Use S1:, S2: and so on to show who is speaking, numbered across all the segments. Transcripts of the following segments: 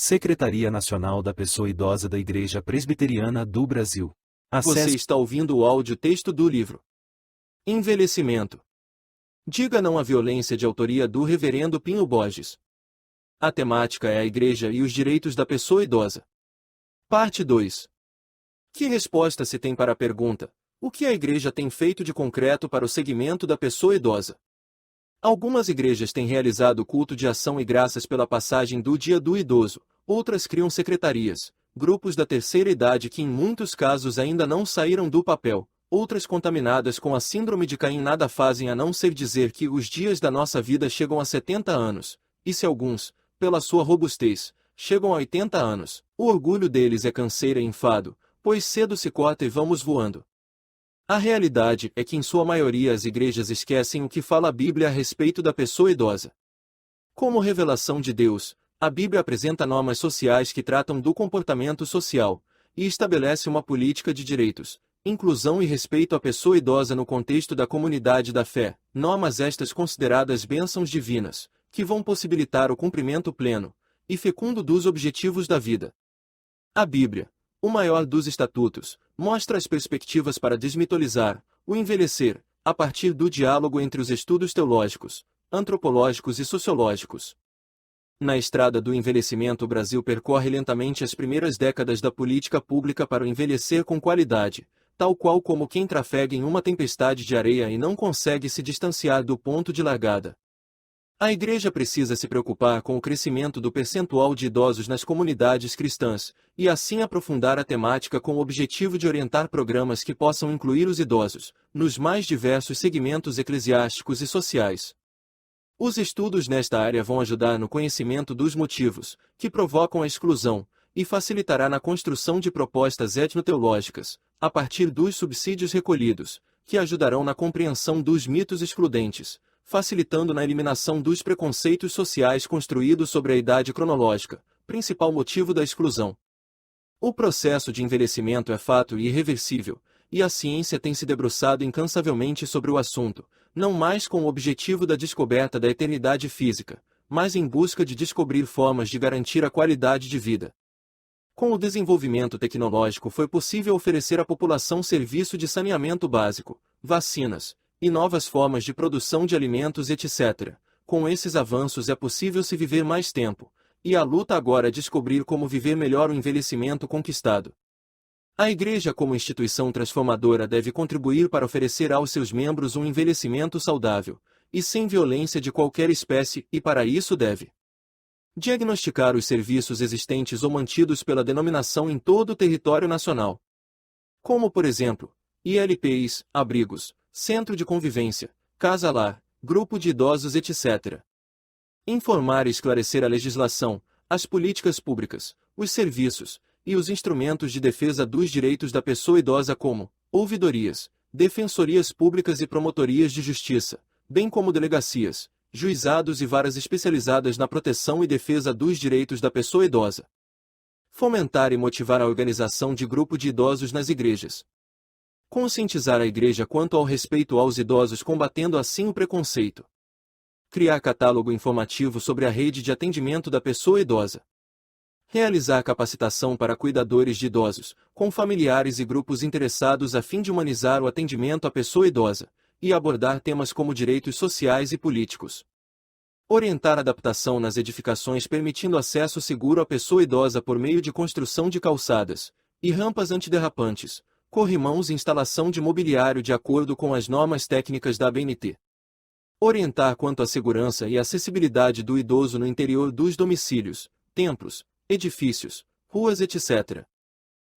S1: Secretaria Nacional da Pessoa Idosa da Igreja Presbiteriana do Brasil.
S2: Você
S1: Acesse
S2: está ouvindo o áudio texto do livro Envelhecimento. Diga não à violência, de autoria do Reverendo Pinho Borges. A temática é a Igreja e os direitos da pessoa idosa. Parte 2. Que resposta se tem para a pergunta: o que a Igreja tem feito de concreto para o segmento da pessoa idosa? Algumas igrejas têm realizado culto de ação e graças pela passagem do Dia do Idoso, outras criam secretarias, grupos da terceira idade que em muitos casos ainda não saíram do papel, outras contaminadas com a síndrome de Caim nada fazem a não ser dizer que os dias da nossa vida chegam a 70 anos, e se alguns, pela sua robustez, chegam a 80 anos, o orgulho deles é canseira e enfado, pois cedo se corta e vamos voando. A realidade é que em sua maioria as igrejas esquecem o que fala a Bíblia a respeito da pessoa idosa. Como revelação de Deus, a Bíblia apresenta normas sociais que tratam do comportamento social, e estabelece uma política de direitos, inclusão e respeito à pessoa idosa no contexto da comunidade da fé, normas estas consideradas bênçãos divinas, que vão possibilitar o cumprimento pleno e fecundo dos objetivos da vida. A Bíblia, o maior dos estatutos, mostra as perspectivas para desmitolizar o envelhecer, a partir do diálogo entre os estudos teológicos, antropológicos e sociológicos. Na estrada do envelhecimento, o Brasil percorre lentamente as primeiras décadas da política pública para o envelhecer com qualidade, tal qual como quem trafega em uma tempestade de areia e não consegue se distanciar do ponto de largada. A Igreja precisa se preocupar com o crescimento do percentual de idosos nas comunidades cristãs, e assim aprofundar a temática com o objetivo de orientar programas que possam incluir os idosos, nos mais diversos segmentos eclesiásticos e sociais. Os estudos nesta área vão ajudar no conhecimento dos motivos que provocam a exclusão, e facilitará na construção de propostas etnoteológicas, a partir dos subsídios recolhidos, que ajudarão na compreensão dos mitos excludentes, facilitando na eliminação dos preconceitos sociais construídos sobre a idade cronológica, principal motivo da exclusão. O processo de envelhecimento é fato e irreversível, e a ciência tem se debruçado incansavelmente sobre o assunto, não mais com o objetivo da descoberta da eternidade física, mas em busca de descobrir formas de garantir a qualidade de vida. Com o desenvolvimento tecnológico foi possível oferecer à população serviço de saneamento básico, vacinas, e novas formas de produção de alimentos, etc. Com esses avanços é possível se viver mais tempo, e a luta agora é descobrir como viver melhor o envelhecimento conquistado. A Igreja, como instituição transformadora, deve contribuir para oferecer aos seus membros um envelhecimento saudável, e sem violência de qualquer espécie, e para isso deve diagnosticar os serviços existentes ou mantidos pela denominação em todo o território nacional. Como, por exemplo, ILPs, abrigos, centro de convivência, casa-lar, grupo de idosos, etc. Informar e esclarecer a legislação, as políticas públicas, os serviços e os instrumentos de defesa dos direitos da pessoa idosa, como ouvidorias, defensorias públicas e promotorias de justiça, bem como delegacias, juizados e varas especializadas na proteção e defesa dos direitos da pessoa idosa. Fomentar e motivar a organização de grupo de idosos nas igrejas. Conscientizar a Igreja quanto ao respeito aos idosos, combatendo assim o preconceito. Criar catálogo informativo sobre a rede de atendimento da pessoa idosa. Realizar capacitação para cuidadores de idosos, com familiares e grupos interessados a fim de humanizar o atendimento à pessoa idosa, e abordar temas como direitos sociais e políticos. Orientar a adaptação nas edificações, permitindo acesso seguro à pessoa idosa por meio de construção de calçadas e rampas antiderrapantes, corrimãos e instalação de mobiliário de acordo com as normas técnicas da ABNT. Orientar quanto à segurança e acessibilidade do idoso no interior dos domicílios, templos, edifícios, ruas, etc.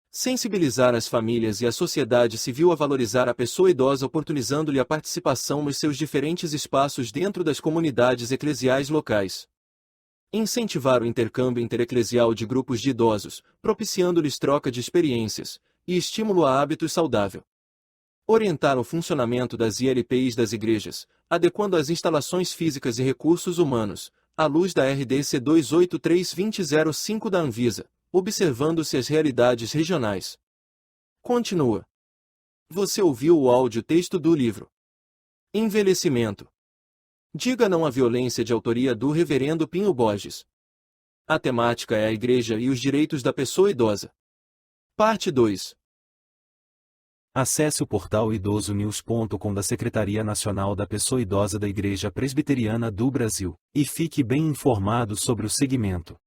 S2: Sensibilizar as famílias e a sociedade civil a valorizar a pessoa idosa, oportunizando-lhe a participação nos seus diferentes espaços dentro das comunidades eclesiais locais. Incentivar o intercâmbio intereclesial de grupos de idosos, propiciando-lhes troca de experiências e estímulo a hábitos saudáveis. Orientar o funcionamento das ILPIs das igrejas, adequando as instalações físicas e recursos humanos, à luz da RDC 283-2005 da Anvisa, observando-se as realidades regionais. Continua. Você ouviu o áudio texto do livro Envelhecimento. Diga não à violência, de autoria do Reverendo Pinho Borges. A temática é a Igreja e os direitos da pessoa idosa. Parte 2.
S1: Acesse o portal idosonews.com da Secretaria Nacional da Pessoa Idosa da Igreja Presbiteriana do Brasil, e fique bem informado sobre o segmento.